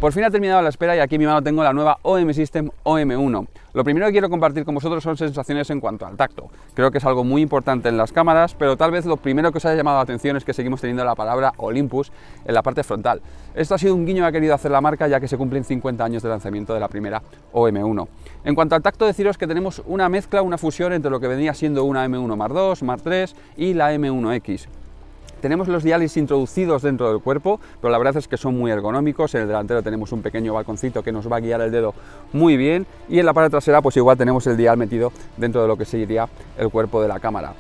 Por fin ha terminado la espera y aquí en mi mano tengo la nueva OM System OM1. Lo primero que quiero compartir con vosotros son sensaciones en cuanto al tacto. Creo que es algo muy importante en las cámaras, pero tal vez lo primero que os haya llamado la atención es que seguimos teniendo la palabra Olympus en la parte frontal. Esto ha sido un guiño que ha querido hacer la marca ya que se cumplen 50 años de lanzamiento de la primera OM1. En cuanto al tacto, deciros que tenemos una mezcla, una fusión entre lo que venía siendo una M1 Mark II, Mark III y la M1X. Tenemos los diales introducidos dentro del cuerpo, pero la verdad es que son muy ergonómicos. En el delantero tenemos un pequeño balconcito que nos va a guiar el dedo muy bien, y en la parte trasera pues igual tenemos el dial metido dentro de lo que sería el cuerpo de la cámara.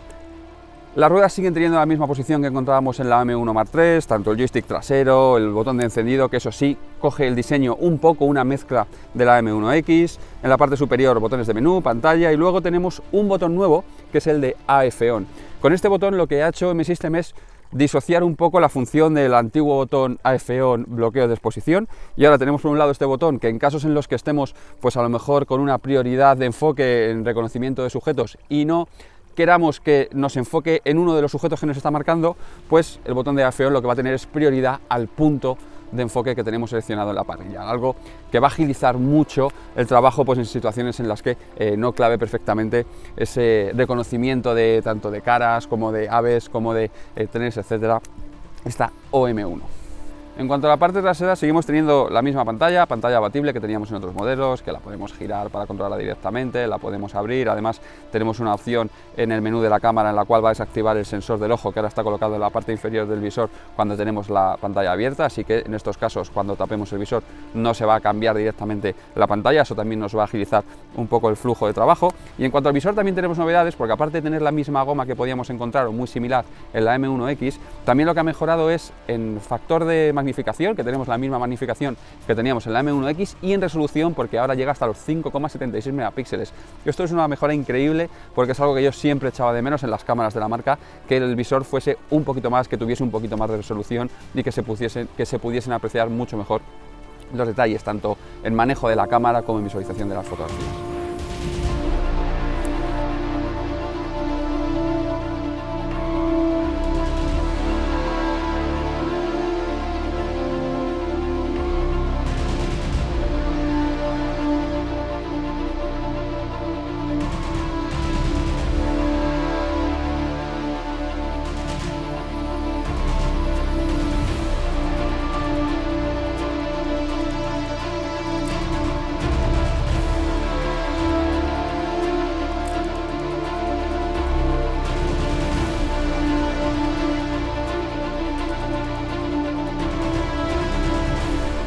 Las ruedas siguen teniendo la misma posición que encontrábamos en la M1 Mark III, tanto el joystick trasero, el botón de encendido, que eso sí, coge el diseño un poco, una mezcla de la M1X, en la parte superior botones de menú, pantalla, y luego tenemos un botón nuevo que es el de AF On. Con este botón lo que ha hecho OM System es disociar un poco la función del antiguo botón AF On bloqueo de exposición, y ahora tenemos por un lado este botón que en casos en los que estemos pues a lo mejor con una prioridad de enfoque en reconocimiento de sujetos y no queramos que nos enfoque en uno de los sujetos que nos está marcando, pues el botón de AF On lo que va a tener es prioridad al punto de enfoque que tenemos seleccionado en la parrilla, algo que va a agilizar mucho el trabajo pues en situaciones en las que no clave perfectamente ese reconocimiento de tanto de caras como de aves como de trenes, etcétera, esta OM1. En cuanto a la parte trasera, seguimos teniendo la misma pantalla abatible que teníamos en otros modelos, que la podemos girar para controlarla directamente, la podemos abrir. Además tenemos una opción en el menú de la cámara en la cual va a desactivar el sensor del ojo, que ahora está colocado en la parte inferior del visor cuando tenemos la pantalla abierta, así que en estos casos cuando tapemos el visor no se va a cambiar directamente la pantalla, eso también nos va a agilizar un poco el flujo de trabajo. Y en cuanto al visor también tenemos novedades, porque aparte de tener la misma goma que podíamos encontrar o muy similar en la M1X, también lo que ha mejorado es en factor de magnificación, que tenemos la misma magnificación que teníamos en la M1X, y en resolución, porque ahora llega hasta los 5,76 megapíxeles. Esto es una mejora increíble, porque es algo que yo siempre echaba de menos en las cámaras de la marca, que el visor fuese un poquito más, que tuviese un poquito más de resolución y que se pudiesen apreciar mucho mejor los detalles, tanto en manejo de la cámara como en visualización de las fotografías.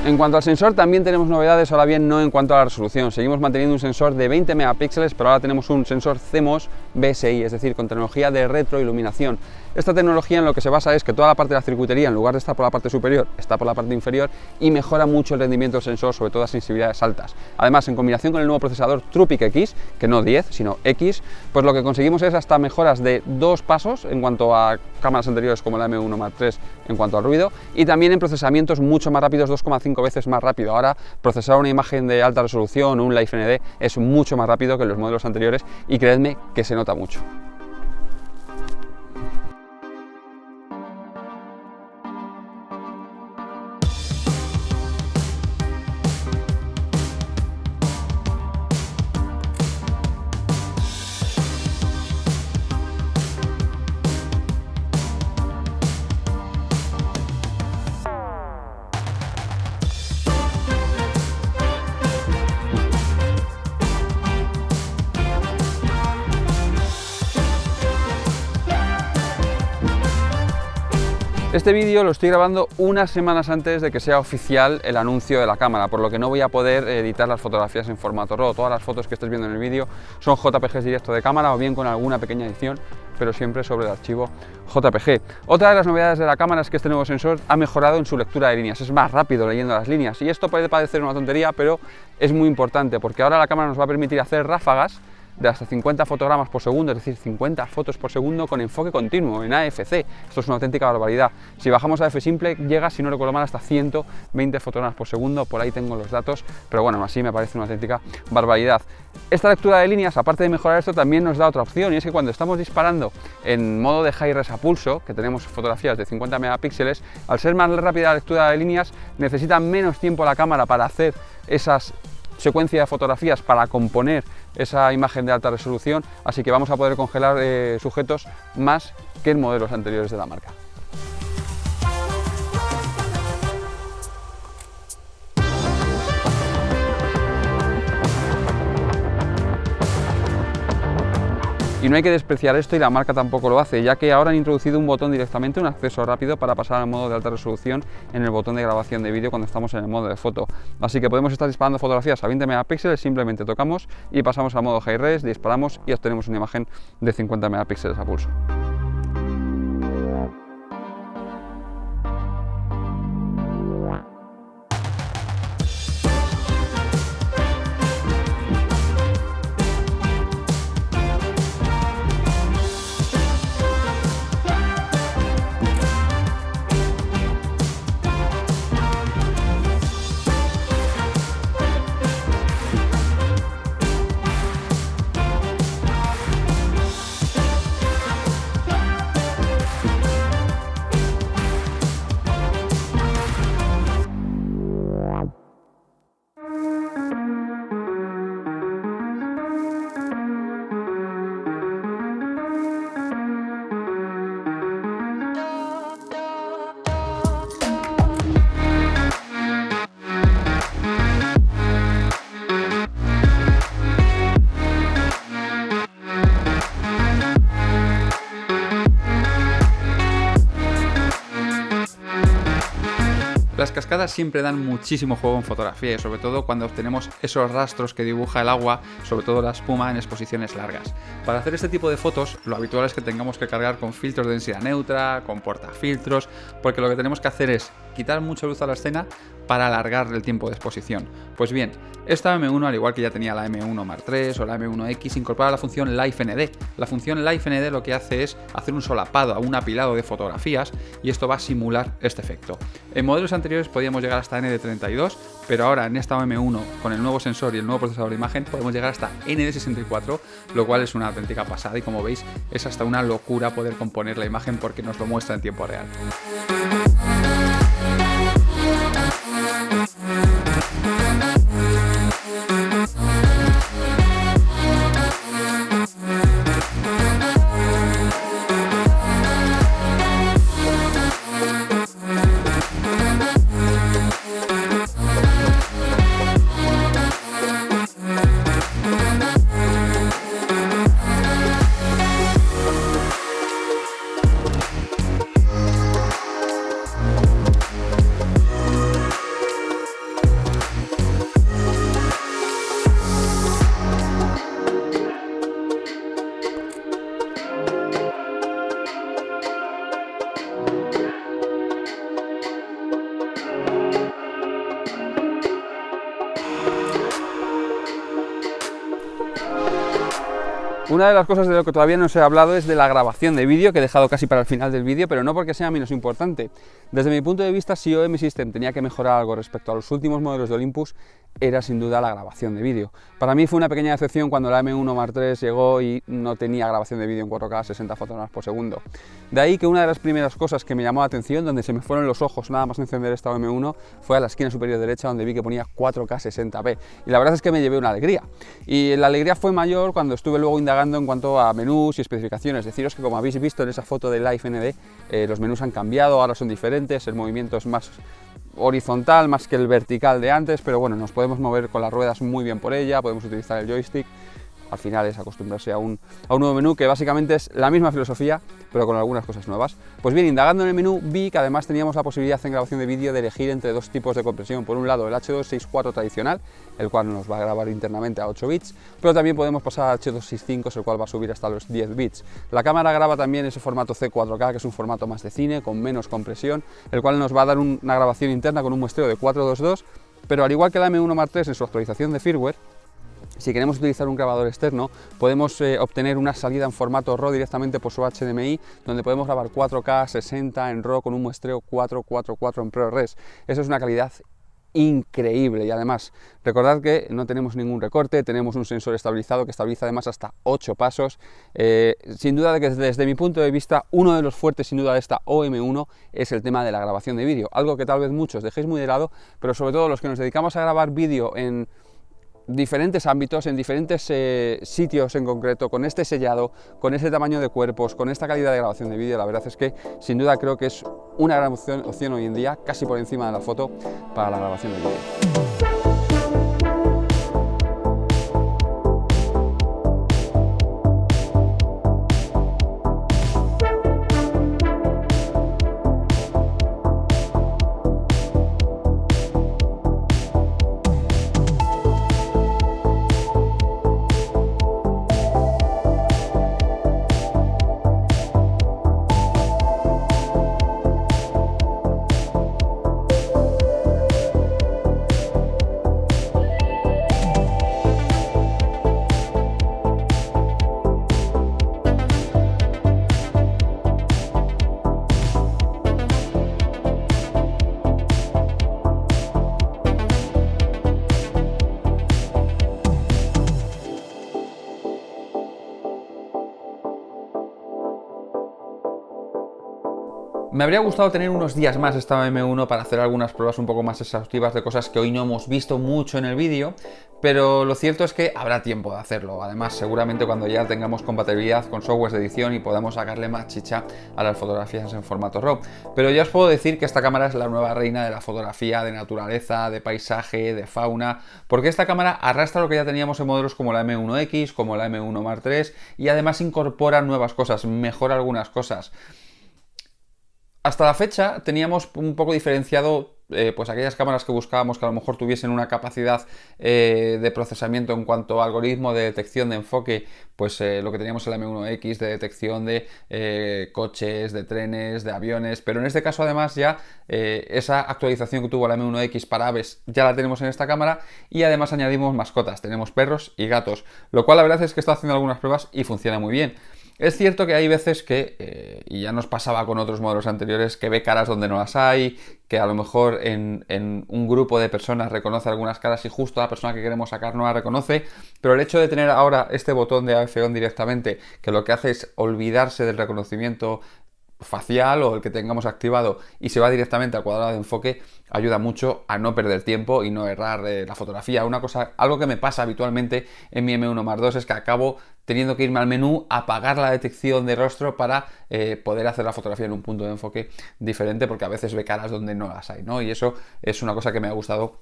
En cuanto al sensor también tenemos novedades, ahora bien no en cuanto a la resolución. Seguimos manteniendo un sensor de 20 megapíxeles, pero ahora tenemos un sensor CMOS BSI, es decir, con tecnología de retroiluminación. Esta tecnología en lo que se basa es que toda la parte de la circuitería, en lugar de estar por la parte superior, está por la parte inferior, y mejora mucho el rendimiento del sensor, sobre todo a sensibilidades altas. Además, en combinación con el nuevo procesador TruePic X, que no 10, sino X, pues lo que conseguimos es hasta mejoras de 2 pasos en cuanto a cámaras anteriores como la M1 Mark III en cuanto al ruido, y también en procesamientos mucho más rápidos, 2,5 veces más rápido. Ahora procesar una imagen de alta resolución o un Live ND es mucho más rápido que los modelos anteriores, y creedme que se nota mucho. Este vídeo lo estoy grabando unas semanas antes de que sea oficial el anuncio de la cámara, por lo que no voy a poder editar las fotografías en formato RAW. Todas las fotos que estés viendo en el vídeo son JPGs directo de cámara o bien con alguna pequeña edición, pero siempre sobre el archivo JPG. Otra de las novedades de la cámara es que este nuevo sensor ha mejorado en su lectura de líneas, es más rápido leyendo las líneas, y esto puede parecer una tontería, pero es muy importante porque ahora la cámara nos va a permitir hacer ráfagas de hasta 50 fotogramas por segundo, es decir, 50 fotos por segundo con enfoque continuo en AFC. Esto es una auténtica barbaridad. Si bajamos a F simple, llega, si no recuerdo mal, hasta 120 fotogramas por segundo, por ahí tengo los datos, pero bueno, así me parece una auténtica barbaridad. Esta lectura de líneas, aparte de mejorar esto, también nos da otra opción, y es que cuando estamos disparando en modo de high res a pulso, que tenemos fotografías de 50 megapíxeles, al ser más rápida la lectura de líneas, necesita menos tiempo la cámara para hacer esas secuencias de fotografías, para componer esa imagen de alta resolución, así que vamos a poder congelar sujetos más que en modelos anteriores de la marca. Y no hay que despreciar esto, y la marca tampoco lo hace, ya que ahora han introducido un botón directamente, un acceso rápido para pasar al modo de alta resolución en el botón de grabación de vídeo cuando estamos en el modo de foto. Así que podemos estar disparando fotografías a 20 megapíxeles, simplemente tocamos y pasamos al modo high res, disparamos y obtenemos una imagen de 50 megapíxeles a pulso. Las cascadas siempre dan muchísimo juego en fotografía, y sobre todo cuando obtenemos esos rastros que dibuja el agua, sobre todo la espuma, en exposiciones largas. Para hacer este tipo de fotos, lo habitual es que tengamos que cargar con filtros de densidad neutra, con portafiltros, porque lo que tenemos que hacer es quitar mucha luz a la escena para alargar el tiempo de exposición. Pues bien, esta M1, al igual que ya tenía la M1 Mark III o la M1X, incorpora la función Live ND. La función Live ND lo que hace es hacer un solapado, un apilado de fotografías, y esto va a simular este efecto. En modelos anteriores podíamos llegar hasta ND32, pero ahora en esta M1, con el nuevo sensor y el nuevo procesador de imagen, podemos llegar hasta ND64, lo cual es una auténtica pasada, y como veis es hasta una locura poder componer la imagen porque nos lo muestra en tiempo real. Una de las cosas de lo que todavía no os he hablado es de la grabación de vídeo, que he dejado casi para el final del vídeo, pero no porque sea menos importante. Desde mi punto de vista, si OM System tenía que mejorar algo respecto a los últimos modelos de Olympus, era sin duda la grabación de vídeo. Para mí fue una pequeña decepción cuando la M1 Mark III llegó y no tenía grabación de vídeo en 4K 60 fotogramas por segundo. De ahí que una de las primeras cosas que me llamó la atención, donde se me fueron los ojos nada más encender esta M1, fue a la esquina superior derecha, donde vi que ponía 4K 60p, y la verdad es que me llevé una alegría. Y la alegría fue mayor cuando estuve luego indagando en cuanto a menús y especificaciones. Deciros que, como habéis visto en esa foto de Live ND, los menús han cambiado, ahora son diferentes, el movimiento es más horizontal más que el vertical de antes, pero bueno, nos podemos mover con las ruedas muy bien por ella, podemos utilizar el joystick. Al final es acostumbrarse a un nuevo menú, que básicamente es la misma filosofía, pero con algunas cosas nuevas. Pues bien, indagando en el menú, vi que además teníamos la posibilidad en grabación de vídeo de elegir entre dos tipos de compresión. Por un lado, el H264 tradicional, el cual nos va a grabar internamente a 8 bits, pero también podemos pasar a H265, el cual va a subir hasta los 10 bits. La cámara graba también ese formato C4K, que es un formato más de cine, con menos compresión, el cual nos va a dar una grabación interna con un muestreo de 422, pero al igual que la M1 Mark III en su actualización de firmware, Si queremos utilizar un grabador externo, podemos obtener una salida en formato RAW directamente por su HDMI, donde podemos grabar 4K 60 en RAW con un muestreo 444 en ProRes. Eso es una calidad increíble. Y además, recordad que no tenemos ningún recorte, tenemos un sensor estabilizado que estabiliza además hasta 8 pasos. Sin duda de que desde mi punto de vista, uno de los fuertes sin duda de esta OM1 es el tema de la grabación de vídeo, algo que tal vez muchos dejéis muy de lado, pero sobre todo los que nos dedicamos a grabar vídeo en diferentes ámbitos, en diferentes sitios en concreto, con este sellado, con ese tamaño de cuerpos, con esta calidad de grabación de vídeo, la verdad es que sin duda creo que es una gran opción hoy en día, casi por encima de la foto, para la grabación de vídeo. Me habría gustado tener unos días más esta M1 para hacer algunas pruebas un poco más exhaustivas de cosas que hoy no hemos visto mucho en el vídeo, pero lo cierto es que habrá tiempo de hacerlo. Además, seguramente cuando ya tengamos compatibilidad con softwares de edición y podamos sacarle más chicha a las fotografías en formato RAW. Pero ya os puedo decir que esta cámara es la nueva reina de la fotografía de naturaleza, de paisaje, de fauna, porque esta cámara arrastra lo que ya teníamos en modelos como la M1X, como la M1 Mark III, y además incorpora nuevas cosas, mejora algunas cosas. Hasta la fecha teníamos un poco diferenciado pues aquellas cámaras que buscábamos que a lo mejor tuviesen una capacidad de procesamiento en cuanto a algoritmo de detección de enfoque, pues lo que teníamos en la M1X de detección de coches, de trenes, de aviones, pero en este caso además ya esa actualización que tuvo la M1X para aves ya la tenemos en esta cámara y además añadimos mascotas, tenemos perros y gatos, lo cual la verdad es que está haciendo algunas pruebas y funciona muy bien. Es cierto que hay veces que, y ya nos pasaba con otros modelos anteriores, que ve caras donde no las hay, que a lo mejor en un grupo de personas reconoce algunas caras y justo la persona que queremos sacar no la reconoce, pero el hecho de tener ahora este botón de AF On directamente, que lo que hace es olvidarse del reconocimiento facial o el que tengamos activado y se va directamente al cuadrado de enfoque, ayuda mucho a no perder tiempo y no errar la fotografía. Algo que me pasa habitualmente en mi M1 Mark II es que acabo teniendo que irme al menú, apagar la detección de rostro para poder hacer la fotografía en un punto de enfoque diferente, porque a veces ve caras donde no las hay, ¿no? Y eso es una cosa que me ha gustado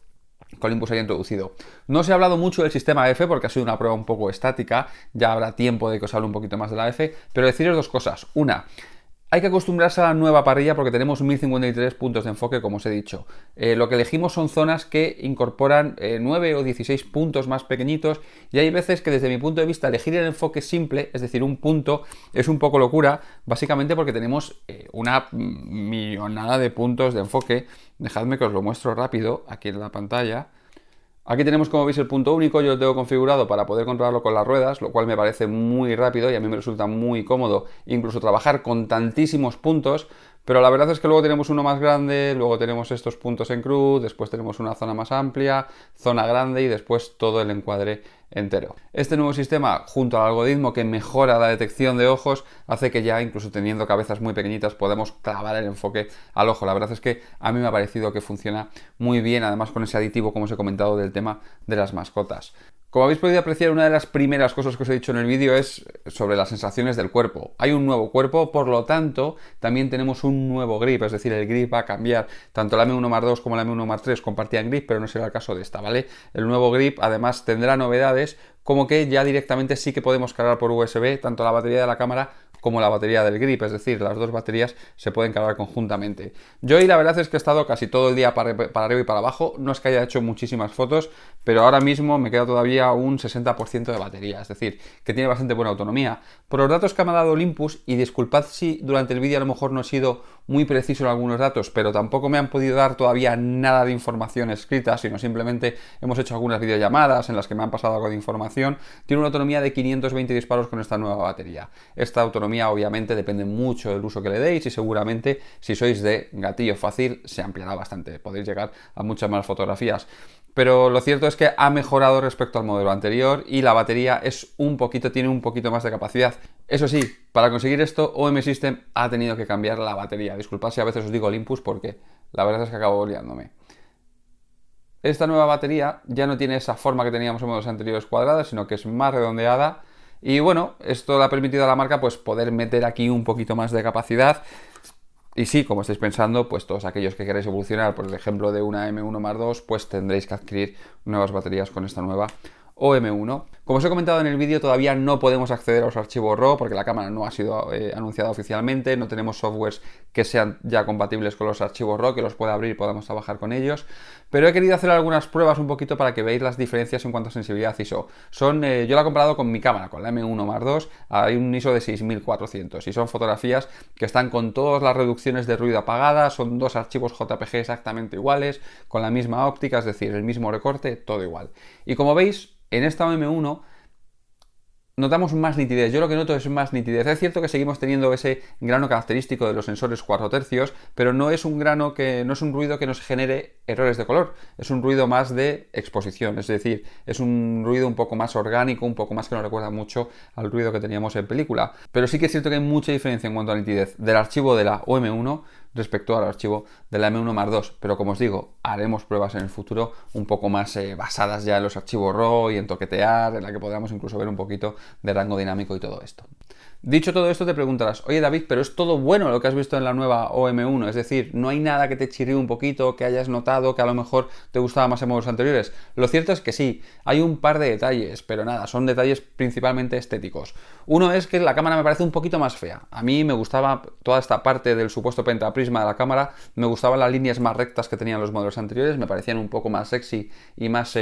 que Olympus haya introducido. No os he hablado mucho del sistema AF porque ha sido una prueba un poco estática, ya habrá tiempo de que os hable un poquito más de la AF, pero deciros dos cosas. Una, hay que acostumbrarse a la nueva parrilla porque tenemos 1053 puntos de enfoque, como os he dicho. Lo que elegimos son zonas que incorporan 9 o 16 puntos más pequeñitos y hay veces que desde mi punto de vista elegir el enfoque simple, es decir, un punto, es un poco locura, básicamente porque tenemos una millonada de puntos de enfoque. Dejadme que os lo muestro rápido aquí en la pantalla. Aquí tenemos, como veis, el punto único. Yo lo tengo configurado para poder controlarlo con las ruedas, lo cual me parece muy rápido y a mí me resulta muy cómodo incluso trabajar con tantísimos puntos, pero la verdad es que luego tenemos uno más grande, luego tenemos estos puntos en cruz, después tenemos una zona más amplia, zona grande y después todo el encuadre entero. Este nuevo sistema, junto al algoritmo que mejora la detección de ojos, hace que ya, incluso teniendo cabezas muy pequeñitas, podemos clavar el enfoque al ojo. La verdad es que a mí me ha parecido que funciona muy bien, además con ese aditivo, como os he comentado, del tema de las mascotas. Como habéis podido apreciar, una de las primeras cosas que os he dicho en el vídeo es sobre las sensaciones del cuerpo. Hay un nuevo cuerpo, por lo tanto, también tenemos un nuevo grip, es decir, el grip va a cambiar. Tanto la M1 Mark II como la M1 Mark III compartían grip, pero no será el caso de esta, ¿vale? El nuevo grip, además, tendrá novedades, como que ya directamente sí que podemos cargar por USB tanto la batería de la cámara como la batería del grip, es decir, las dos baterías se pueden cargar conjuntamente. Yo hoy la verdad es que he estado casi todo el día para arriba y para abajo, no es que haya hecho muchísimas fotos, pero ahora mismo me queda todavía un 60% de batería, es decir, que tiene bastante buena autonomía. Por los datos que me ha dado Olympus, y disculpad si durante el vídeo a lo mejor no he sido muy preciso en algunos datos, pero tampoco me han podido dar todavía nada de información escrita, sino simplemente hemos hecho algunas videollamadas en las que me han pasado algo de información. Tiene una autonomía de 520 disparos con esta nueva batería. Esta autonomía obviamente depende mucho del uso que le deis y seguramente si sois de gatillo fácil se ampliará bastante, podéis llegar a muchas más fotografías. Pero lo cierto es que ha mejorado respecto al modelo anterior y la batería tiene un poquito más de capacidad. Eso sí, para conseguir esto, OM System ha tenido que cambiar la batería. Disculpad si a veces os digo Olympus porque la verdad es que acabo liándome. Esta nueva batería ya no tiene esa forma que teníamos en modelos anteriores cuadrada, sino que es más redondeada. Y bueno, esto le ha permitido a la marca pues poder meter aquí un poquito más de capacidad. Y sí, como estáis pensando, pues todos aquellos que queráis evolucionar por el ejemplo de una M1 Mark II, pues tendréis que adquirir nuevas baterías con esta nueva OM1. Como os he comentado en el vídeo, todavía no podemos acceder a los archivos RAW porque la cámara no ha sido anunciada oficialmente, no tenemos softwares que sean ya compatibles con los archivos RAW, que los pueda abrir y podamos trabajar con ellos, pero he querido hacer algunas pruebas un poquito para que veáis las diferencias en cuanto a sensibilidad ISO. Yo la he comparado con mi cámara, con la M1 Mark II, hay un ISO de 6400 y son fotografías que están con todas las reducciones de ruido apagadas, son dos archivos JPG exactamente iguales, con la misma óptica, es decir, el mismo recorte, todo igual. Y como veis, en esta M1 notamos más nitidez. Yo lo que noto es más nitidez. Es cierto que seguimos teniendo ese grano característico de los sensores 4 tercios, pero no es un ruido que nos genere errores de color. Es un ruido más de exposición, es decir, es un ruido un poco más orgánico, un poco más que nos recuerda mucho al ruido que teníamos en película. Pero sí que es cierto que hay mucha diferencia en cuanto a nitidez del archivo de la OM1 respecto al archivo de la M1 Mark II, pero como os digo, haremos pruebas en el futuro un poco más basadas ya en los archivos RAW y en toquetear, en la que podamos incluso ver un poquito de rango dinámico y todo esto. Dicho todo esto, te preguntarás, oye David, pero es todo bueno lo que has visto en la nueva OM1, es decir, no hay nada que te chirríe un poquito, que hayas notado que a lo mejor te gustaba más en modelos anteriores. Lo cierto es que sí, hay un par de detalles, pero nada, son detalles principalmente estéticos. Uno es que la cámara me parece un poquito más fea. A mí me gustaba toda esta parte del supuesto pentaprisma de la cámara, me gustaban las líneas más rectas que tenían los modelos anteriores, me parecían un poco más sexy y más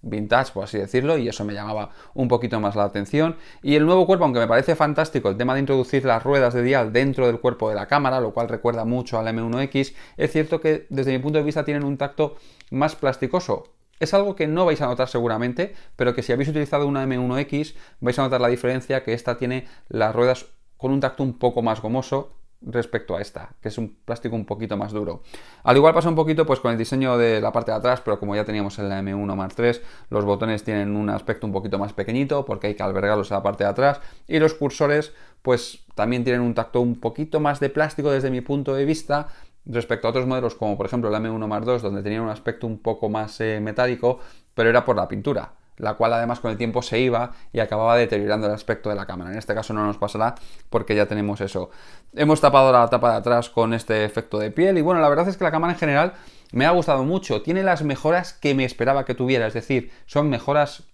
vintage, por así decirlo, y eso me llamaba un poquito más la atención. Y el nuevo cuerpo, aunque me parece fantástico el tema de introducir las ruedas de dial dentro del cuerpo de la cámara, lo cual recuerda mucho al M1X, es cierto que desde mi punto de vista tienen un tacto más plasticoso. Es algo que no vais a notar seguramente, pero que si habéis utilizado una M1X vais a notar la diferencia, que esta tiene las ruedas con un tacto un poco más gomoso respecto a esta, que es un plástico un poquito más duro. Al igual pasa un poquito pues con el diseño de la parte de atrás, pero como ya teníamos en la M1 Mark III, los botones tienen un aspecto un poquito más pequeñito porque hay que albergarlos en la parte de atrás, y los cursores pues también tienen un tacto un poquito más de plástico desde mi punto de vista, respecto a otros modelos como por ejemplo la M1 Mark II, donde tenían un aspecto un poco más metálico, pero era por la pintura, la cual además con el tiempo se iba y acababa deteriorando el aspecto de la cámara. En este caso no nos pasará porque ya tenemos eso. Hemos tapado la tapa de atrás con este efecto de piel y bueno, la verdad es que la cámara en general me ha gustado mucho. Tiene las mejoras que me esperaba que tuviera, es decir, son mejoras,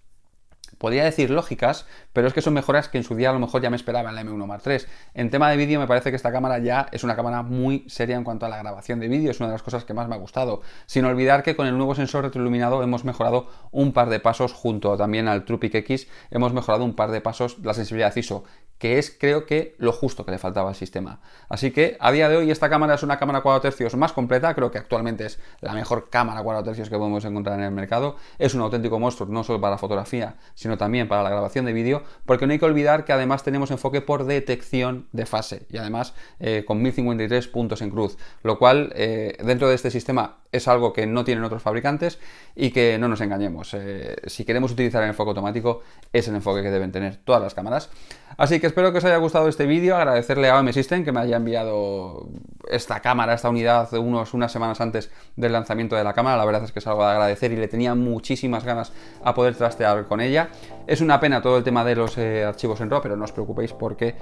podría decir lógicas, pero es que son mejoras que en su día a lo mejor ya me esperaba en la M1 Mark III. En tema de vídeo me parece que esta cámara ya es una cámara muy seria en cuanto a la grabación de vídeo, es una de las cosas que más me ha gustado. Sin olvidar que con el nuevo sensor retroiluminado hemos mejorado un par de pasos, junto también al TruePic X, hemos mejorado un par de pasos la sensibilidad ISO, que es creo que lo justo que le faltaba al sistema. Así que a día de hoy esta cámara es una cámara 4 tercios más completa, creo que actualmente es la mejor cámara 4 tercios que podemos encontrar en el mercado, es un auténtico monstruo no solo para la fotografía, sino también para la grabación de vídeo, porque no hay que olvidar que además tenemos enfoque por detección de fase y además con 1053 puntos en cruz, lo cual dentro de este sistema es algo que no tienen otros fabricantes y que no nos engañemos, si queremos utilizar el enfoque automático es el enfoque que deben tener todas las cámaras. Así que espero que os haya gustado este vídeo, agradecerle a OM System que me haya enviado esta cámara, esta unidad unas semanas antes del lanzamiento de la cámara. La verdad es que es algo de agradecer y le tenía muchísimas ganas a poder trastear con ella. Es una pena todo el tema de los archivos en RAW, pero no os preocupéis porque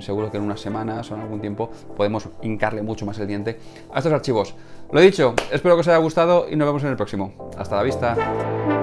seguro que en unas semanas o en algún tiempo podemos hincarle mucho más el diente a estos archivos. Lo dicho, espero que os haya gustado y nos vemos en el próximo. Hasta la vista.